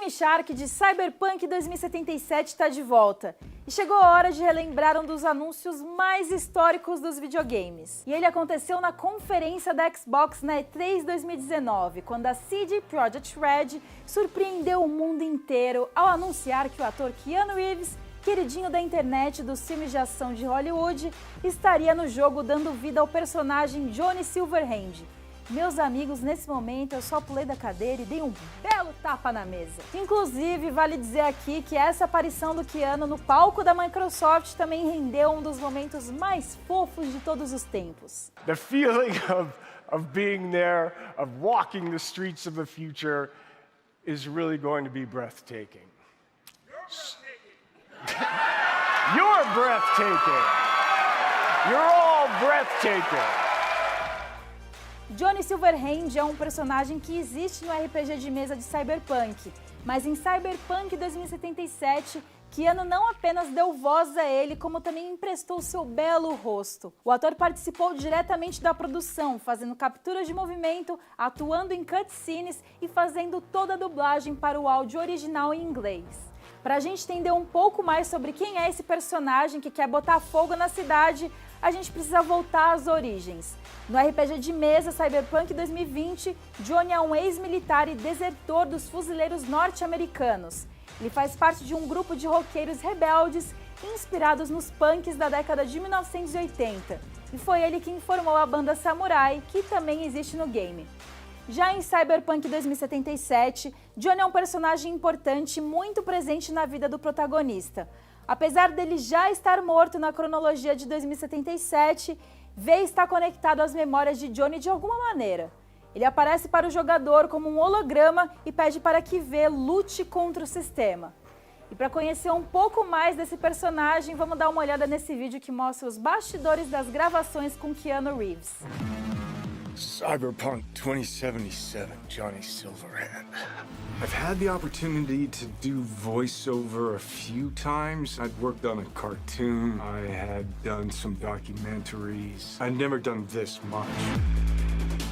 Game Shark de Cyberpunk 2077 está de volta. E chegou a hora de relembrar um dos anúncios mais históricos dos videogames. E ele aconteceu na conferência da Xbox na E3 2019, quando a CD Projekt Red surpreendeu o mundo inteiro ao anunciar que o ator Keanu Reeves, queridinho da internet dos filmes de ação de Hollywood, estaria no jogo dando vida ao personagem Johnny Silverhand. Meus amigos, nesse momento eu só pulei da cadeira e dei um belo tapa na mesa. Inclusive, vale dizer aqui que essa aparição do Keanu no palco da Microsoft também rendeu um dos momentos mais fofos de todos os tempos. The feeling of being there, of walking the streets of the future is really going to be breathtaking. You're breathtaking. You're all breathtaking. Johnny Silverhand é um personagem que existe no RPG de mesa de Cyberpunk, mas em Cyberpunk 2077, Keanu não apenas deu voz a ele, como também emprestou seu belo rosto. O ator participou diretamente da produção, fazendo capturas de movimento, atuando em cutscenes e fazendo toda a dublagem para o áudio original em inglês. Para a gente entender um pouco mais sobre quem é esse personagem que quer botar fogo na cidade, a gente precisa voltar às origens. No RPG de mesa Cyberpunk 2020, Johnny é um ex-militar e desertor dos fuzileiros norte-americanos. Ele faz parte de um grupo de roqueiros rebeldes inspirados nos punks da década de 1980. E foi ele quem formou a banda Samurai, que também existe no game. Já em Cyberpunk 2077, Johnny é um personagem importante e muito presente na vida do protagonista. Apesar dele já estar morto na cronologia de 2077, V está conectado às memórias de Johnny de alguma maneira. Ele aparece para o jogador como um holograma e pede para que V lute contra o sistema. E para conhecer um pouco mais desse personagem, vamos dar uma olhada nesse vídeo que mostra os bastidores das gravações com Keanu Reeves. Cyberpunk 2077, Johnny Silverhand. I've had the opportunity to do voiceover a few times. I'd worked on a cartoon, I had done some documentaries. I'd never done this much.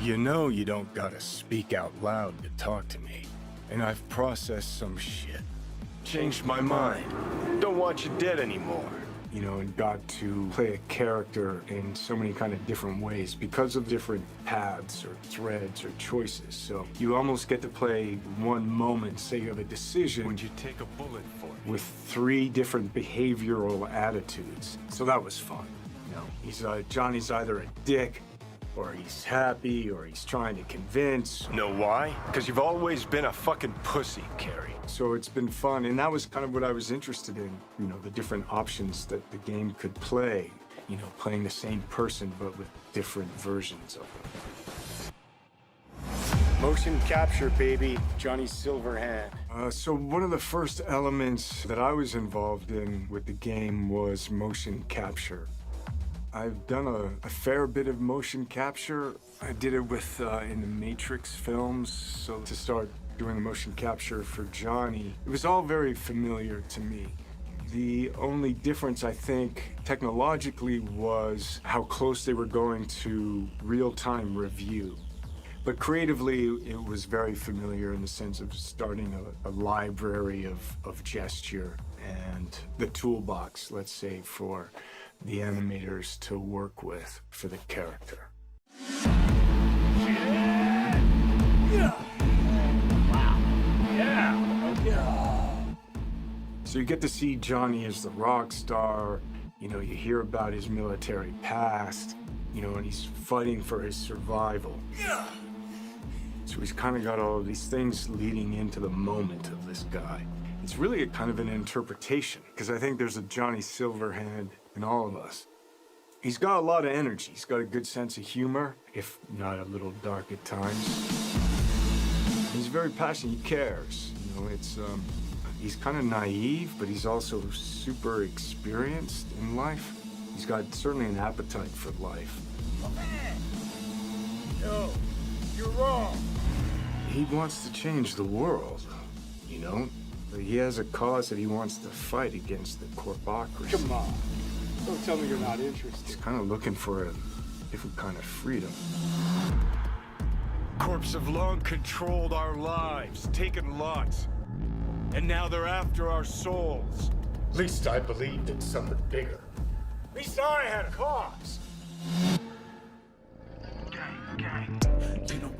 You know you don't gotta speak out loud to talk to me. And I've processed some shit. Changed my mind. Don't want you dead anymore. You know, and got to play a character in so many kind of different ways because of different paths or threads or choices. So you almost get to play one moment, say you have a decision, would you take a bullet for it? With three different behavioral attitudes. So that was fun. You know, Johnny's either a dick, or he's happy, or he's trying to convince. Know why? Because you've always been a fucking pussy, Carrie. So it's been fun, and that was kind of what I was interested in, you know, the different options that the game could play, you know, playing the same person but with different versions of them. Motion capture, baby, Johnny Silverhand. So one of the first elements that I was involved in with the game was motion capture. I've done a fair bit of motion capture. I did it with in the Matrix films, so to start doing the motion capture for Johnny, it was all very familiar to me. The only difference, I think, technologically was how close they were going to real-time review. But creatively, it was very familiar in the sense of starting a library of gesture and the toolbox, let's say, for the animators to work with for the character. So you get to see Johnny as the rock star, you know, you hear about his military past, you know, and he's fighting for his survival. So he's kind of got all of these things leading into the moment of this guy. It's really a kind of an interpretation, because I think there's a Johnny Silverhand in all of us. He's got a lot of energy, he's got a good sense of humor, if not a little dark at times. He's very passionate, he cares, you know, he's kind of naive, but he's also super experienced in life. He's got certainly an appetite for life. No, you're wrong. He wants to change the world, you know? He has a cause that he wants to fight against the corpocracy. Come on. Don't tell me you're not interested. He's kind of looking for a different kind of freedom. Corps have long controlled our lives, taken lots. And now they're after our souls. At least I believed in something bigger. At least I had a cause.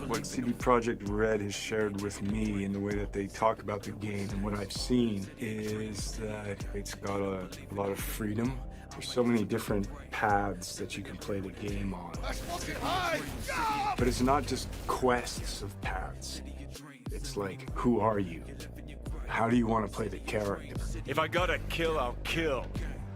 What CD Projekt Red has shared with me in the way that they talk about the game and what I've seen is that it's got a lot of freedom. There's so many different paths that you can play the game on. But it's not just quests of paths. It's like, who are you? How do you want to play the character? If I gotta kill, I'll kill.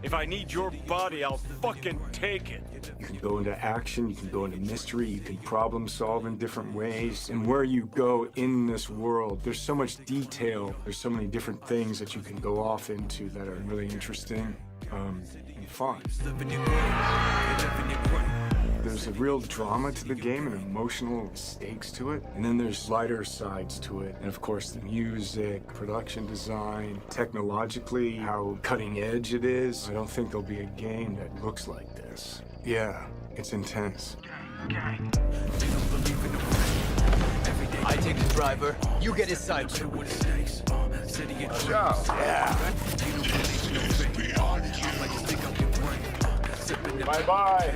If I need your body, I'll fucking take it. You can go into action, you can go into mystery, you can problem solve in different ways. And where you go in this world, there's so much detail. There's so many different things that you can go off into that are really interesting and fun. There's a real drama to the game and emotional stakes to it. And then there's lighter sides to it. And of course, the music, production design, technologically, how cutting edge it is. I don't think there'll be a game that looks like this. Yeah, it's intense. I take the driver, you get his side. Bye-bye.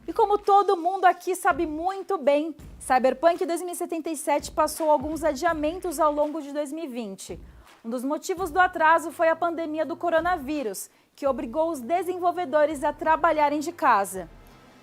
E como todo mundo aqui sabe muito bem, Cyberpunk 2077 passou alguns adiamentos ao longo de 2020. Um dos motivos do atraso foi a pandemia do coronavírus, que obrigou os desenvolvedores a trabalharem de casa.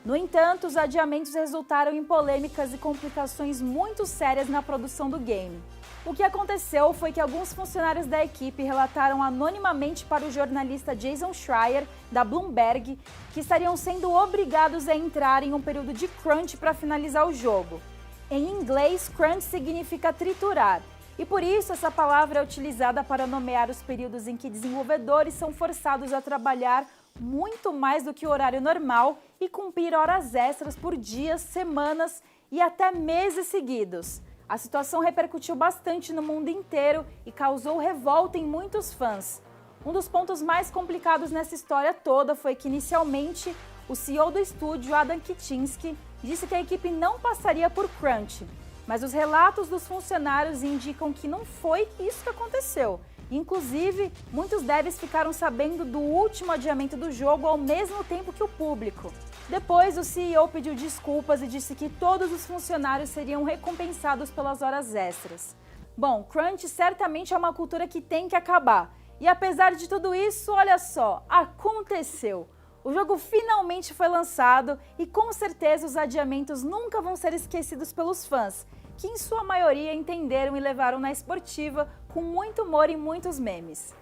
No entanto, os adiamentos resultaram em polêmicas e complicações muito sérias na produção do game. O que aconteceu foi que alguns funcionários da equipe relataram anonimamente para o jornalista Jason Schreier, da Bloomberg, que estariam sendo obrigados a entrar em um período de crunch para finalizar o jogo. Em inglês, crunch significa triturar, e por isso essa palavra é utilizada para nomear os períodos em que desenvolvedores são forçados a trabalhar muito mais do que o horário normal e cumprir horas extras por dias, semanas e até meses seguidos. A situação repercutiu bastante no mundo inteiro e causou revolta em muitos fãs. Um dos pontos mais complicados nessa história toda foi que, inicialmente, o CEO do estúdio, Adam Kitinsky, disse que a equipe não passaria por crunch. Mas os relatos dos funcionários indicam que não foi isso que aconteceu. Inclusive, muitos devs ficaram sabendo do último adiamento do jogo ao mesmo tempo que o público. Depois, o CEO pediu desculpas e disse que todos os funcionários seriam recompensados pelas horas extras. Bom, crunch certamente é uma cultura que tem que acabar. E apesar de tudo isso, olha só, aconteceu! O jogo finalmente foi lançado e com certeza os adiamentos nunca vão ser esquecidos pelos fãs, que em sua maioria entenderam e levaram na esportiva com muito humor e muitos memes.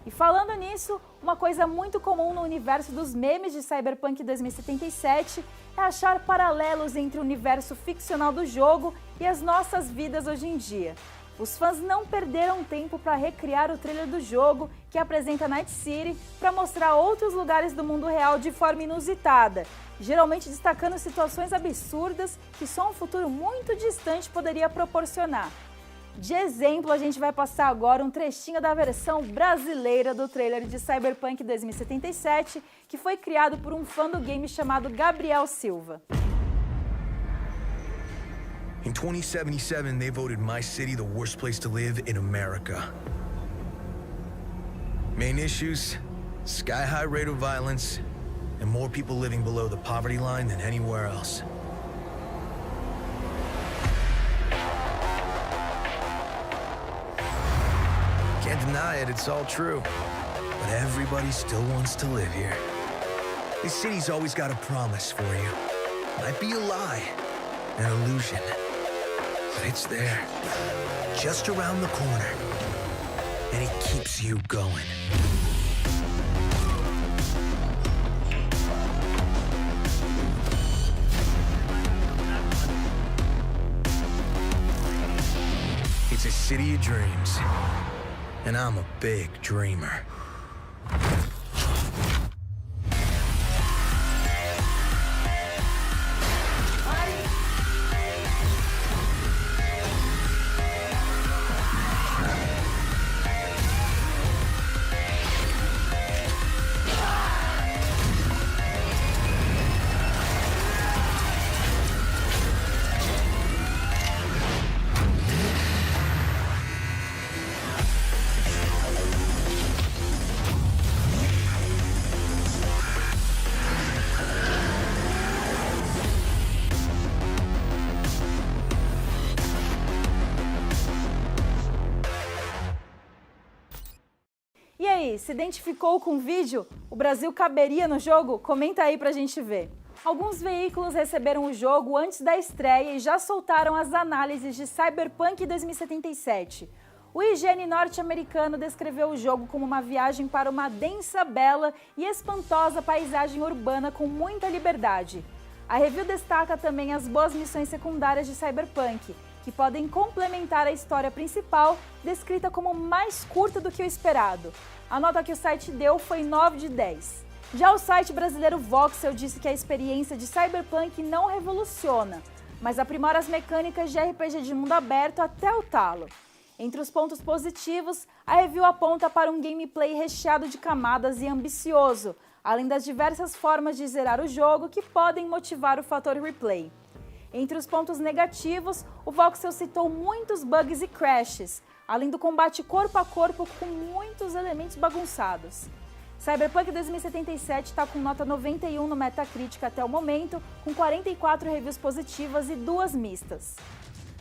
E falando nisso, uma coisa muito comum no universo dos memes de Cyberpunk 2077 é achar paralelos entre o universo ficcional do jogo e as nossas vidas hoje em dia. Os fãs não perderam tempo para recriar o trailer do jogo, que apresenta Night City, para mostrar outros lugares do mundo real de forma inusitada, geralmente destacando situações absurdas que só um futuro muito distante poderia proporcionar. De exemplo, a gente vai passar agora um trechinho da versão brasileira do trailer de Cyberpunk 2077, que foi criado por um fã do game chamado Gabriel Silva. In 2077, they voted my city the worst place to live in America. Main issues, sky-high rate of violence, and more people living below the poverty line than anywhere else. Can't deny it, it's all true. But everybody still wants to live here. This city's always got a promise for you. Might be a lie, an illusion. But it's there, just around the corner, and it keeps you going. It's a city of dreams, and I'm a big dreamer. aí, se identificou com o vídeo? O Brasil caberia no jogo? Comenta aí pra gente ver. Alguns veículos receberam o jogo antes da estreia e já soltaram as análises de Cyberpunk 2077. O IGN norte-americano descreveu o jogo como uma viagem para uma densa, bela e espantosa paisagem urbana com muita liberdade. A review destaca também as boas missões secundárias de Cyberpunk, que podem complementar a história principal, descrita como mais curta do que o esperado. A nota que o site deu foi 9 de 10. Já o site brasileiro Voxel disse que a experiência de Cyberpunk não revoluciona, mas aprimora as mecânicas de RPG de mundo aberto até o talo. Entre os pontos positivos, a review aponta para um gameplay recheado de camadas e ambicioso, além das diversas formas de zerar o jogo que podem motivar o fator replay. Entre os pontos negativos, o Voxel citou muitos bugs e crashes, além do combate corpo a corpo com muitos elementos bagunçados. Cyberpunk 2077 está com nota 91 no Metacritic até o momento, com 44 reviews positivas e 2 mistas.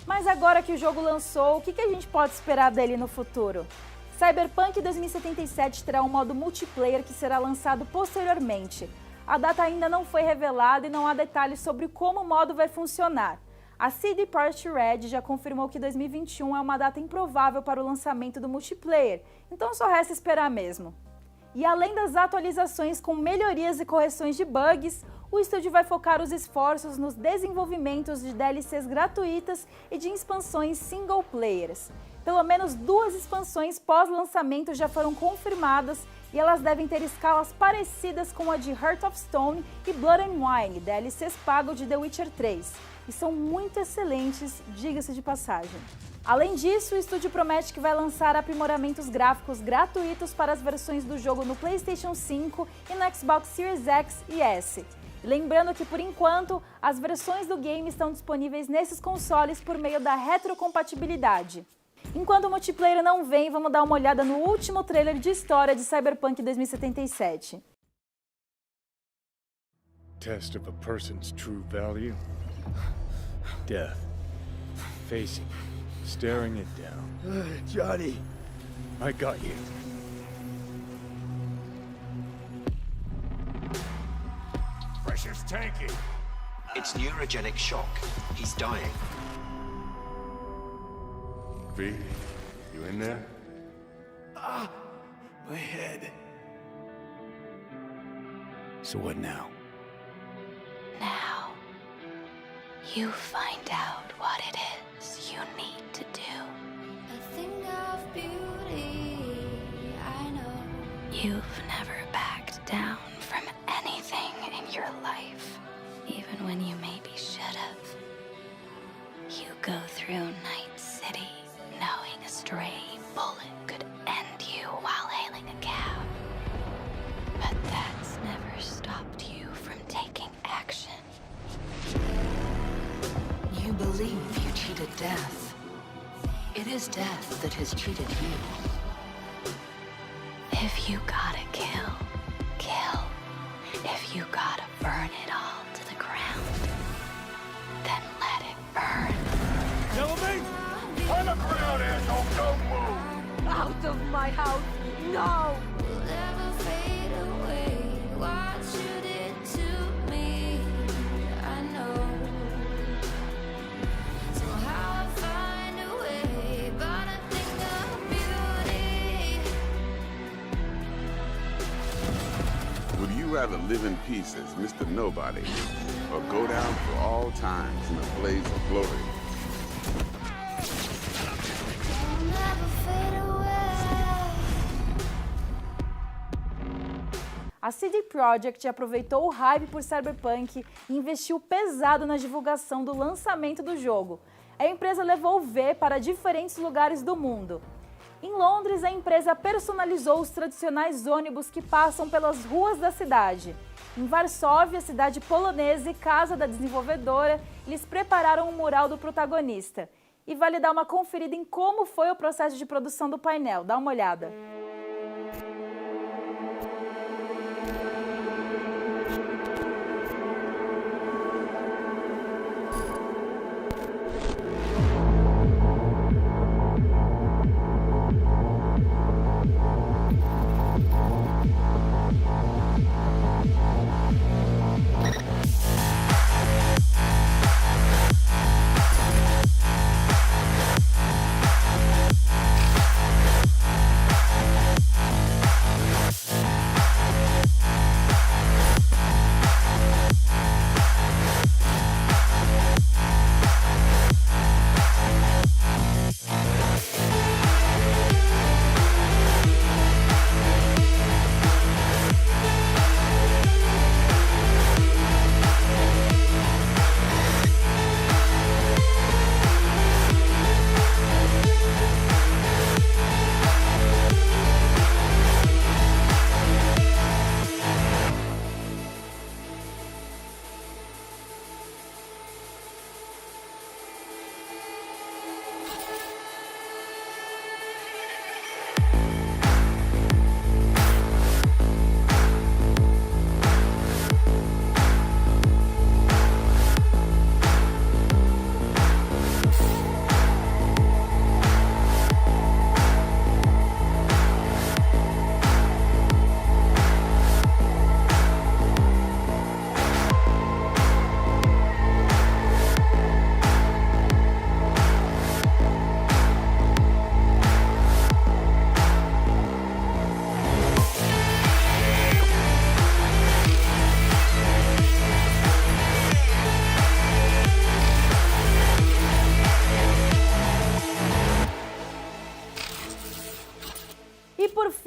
Mas agora que o jogo lançou, o que a gente pode esperar dele no futuro? Cyberpunk 2077 terá um modo multiplayer que será lançado posteriormente. A data ainda não foi revelada e não há detalhes sobre como o modo vai funcionar. A CD Projekt Red já confirmou que 2021 é uma data improvável para o lançamento do multiplayer, então só resta esperar mesmo. E além das atualizações com melhorias e correções de bugs, o estúdio vai focar os esforços nos desenvolvimentos de DLCs gratuitas e de expansões single players. Pelo menos 2 expansões pós-lançamento já foram confirmadas e elas devem ter escalas parecidas com a de Heart of Stone e Blood and Wine, DLCs pagos de The Witcher 3, e são muito excelentes, diga-se de passagem. Além disso, o estúdio promete que vai lançar aprimoramentos gráficos gratuitos para as versões do jogo no PlayStation 5 e no Xbox Series X e S. Lembrando que, por enquanto, as versões do game estão disponíveis nesses consoles por meio da retrocompatibilidade. Enquanto o multiplayer não vem, vamos dar uma olhada no último trailer de história de Cyberpunk 2077. Test of a person's true value. Death. Facing. Staring it down. Johnny. I got you. Pressure's tanking. It's neurogenic shock. He's dying. V, you in there? My head. So what now? Now, you find out what it is you need to do. A thing of beauty, I know. You've never backed down from anything in your life, even when you maybe should have. You go through Night City knowing a stray bullet could end you while hailing a cab. But that's never stopped you from taking action. You believe you cheated death. It is death that has cheated you. If you gotta kill, kill. If you gotta burn it all to the ground, then let it burn. Gentlemen, on the ground, asshole, don't move! Out of my house, no! Will never fade away. What you did to me, I know. So how I find a way, but I think of beauty. Would you rather live in peace as Mr. Nobody, or go down for all times in a blaze of glory? Will never fade away. A CD Projekt aproveitou o hype por Cyberpunk e investiu pesado na divulgação do lançamento do jogo. A empresa levou o V para diferentes lugares do mundo. Em Londres, a empresa personalizou os tradicionais ônibus que passam pelas ruas da cidade. Em Varsóvia, cidade polonesa e casa da desenvolvedora, eles prepararam um mural do protagonista. E vale dar uma conferida em como foi o processo de produção do painel. Dá uma olhada.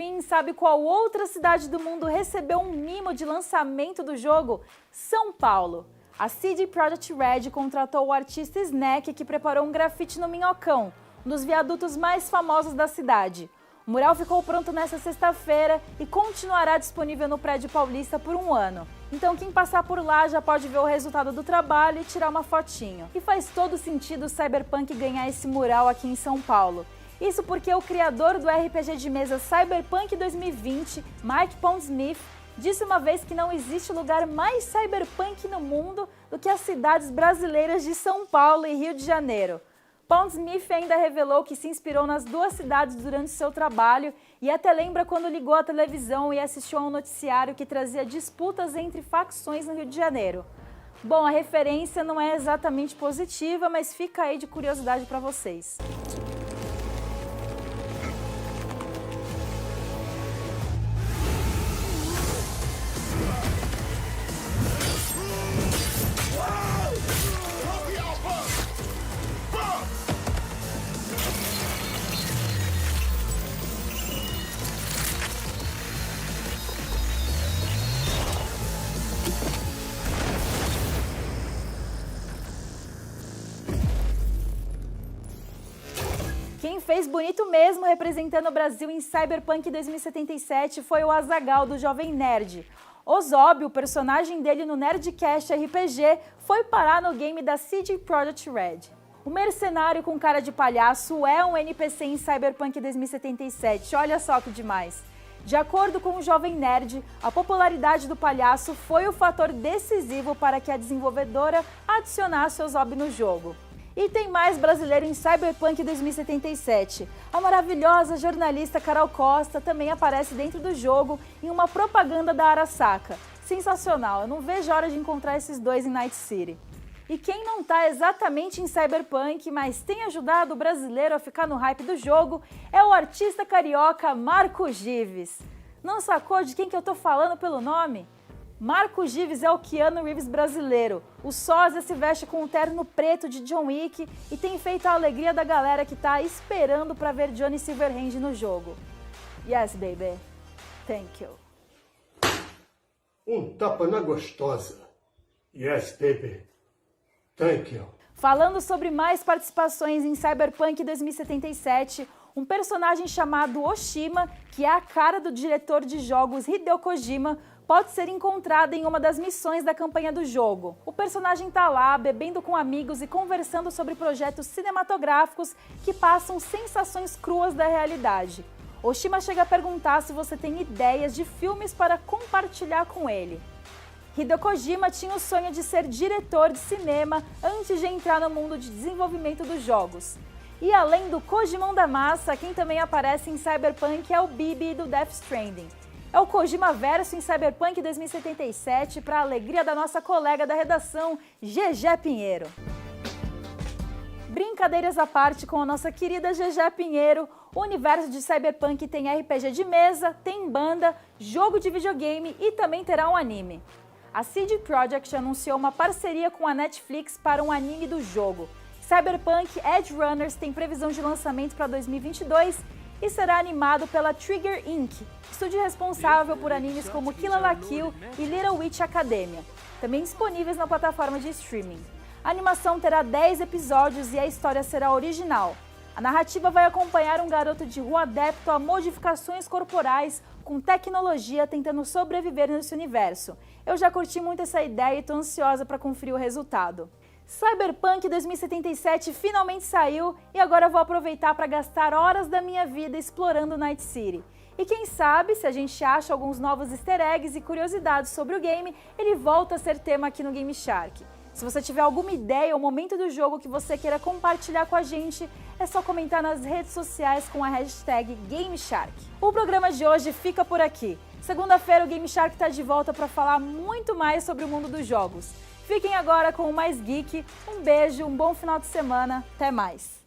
fim, sabe qual outra cidade do mundo recebeu um mimo de lançamento do jogo? São Paulo. A CD Projekt Red contratou o artista Snack, que preparou um grafite no Minhocão, um dos viadutos mais famosos da cidade. O mural ficou pronto nesta sexta-feira e continuará disponível no Prédio Paulista por 1 ano. Então quem passar por lá já pode ver o resultado do trabalho e tirar uma fotinho. E faz todo sentido o Cyberpunk ganhar esse mural aqui em São Paulo. Isso porque o criador do RPG de mesa Cyberpunk 2020, Mike Pondsmith, disse uma vez que não existe lugar mais cyberpunk no mundo do que as cidades brasileiras de São Paulo e Rio de Janeiro. Pondsmith ainda revelou que se inspirou nas duas cidades durante seu trabalho e até lembra quando ligou a televisão e assistiu a um noticiário que trazia disputas entre facções no Rio de Janeiro. Bom, a referência não é exatamente positiva, mas fica aí de curiosidade para vocês. Quem fez bonito mesmo representando o Brasil em Cyberpunk 2077 foi o Azaghal do Jovem Nerd. Ozob, o personagem dele no Nerdcast RPG, foi parar no game da CD Projekt Red. O mercenário com cara de palhaço é um NPC em Cyberpunk 2077, olha só que demais. De acordo com o Jovem Nerd, a popularidade do palhaço foi o fator decisivo para que a desenvolvedora adicionasse Ozob no jogo. E tem mais brasileiro em Cyberpunk 2077. A maravilhosa jornalista Carol Costa também aparece dentro do jogo em uma propaganda da Arasaka. Sensacional, eu não vejo a hora de encontrar esses dois em Night City. E quem não tá exatamente em Cyberpunk, mas tem ajudado o brasileiro a ficar no hype do jogo, é o artista carioca Marco Gives. Não sacou de quem que eu tô falando pelo nome? Marco Gives é o Keanu Reeves brasileiro. O sósia se veste com um terno preto de John Wick e tem feito a alegria da galera que tá esperando pra ver Johnny Silverhand no jogo. Yes, baby. Thank you. Um tapa na gostosa. Yes, baby. Thank you. Falando sobre mais participações em Cyberpunk 2077, um personagem chamado Oshima, que é a cara do diretor de jogos Hideo Kojima, pode ser encontrado em uma das missões da campanha do jogo. O personagem tá lá, bebendo com amigos e conversando sobre projetos cinematográficos que passam sensações cruas da realidade. Oshima chega a perguntar se você tem ideias de filmes para compartilhar com ele. Hideo Kojima tinha o sonho de ser diretor de cinema antes de entrar no mundo de desenvolvimento dos jogos. E além do Kojimão da massa, quem também aparece em Cyberpunk é o Bibi do Death Stranding. É o Kojima Verso em Cyberpunk 2077 para a alegria da nossa colega da redação, GG Pinheiro. Brincadeiras à parte com a nossa querida GG Pinheiro, o universo de Cyberpunk tem RPG de mesa, tem banda, jogo de videogame e também terá um anime. A CD Projekt anunciou uma parceria com a Netflix para um anime do jogo. Cyberpunk Edge Runners tem previsão de lançamento para 2022 e será animado pela Trigger Inc., estúdio responsável por animes como Kill la Kill e Little Witch Academia, também disponíveis na plataforma de streaming. A animação terá 10 episódios e a história será original. A narrativa vai acompanhar um garoto de rua adepto a modificações corporais com tecnologia tentando sobreviver nesse universo. Eu já curti muito essa ideia e estou ansiosa para conferir o resultado. Cyberpunk 2077 finalmente saiu e agora eu vou aproveitar para gastar horas da minha vida explorando Night City. E quem sabe, se a gente acha alguns novos easter eggs e curiosidades sobre o game, ele volta a ser tema aqui no Game Shark. Se você tiver alguma ideia ou momento do jogo que você queira compartilhar com a gente, é só comentar nas redes sociais com a hashtag GameShark. O programa de hoje fica por aqui. Segunda-feira o Game Shark está de volta para falar muito mais sobre o mundo dos jogos. Fiquem agora com o Mais Geek. Um beijo, um bom final de semana. Até mais!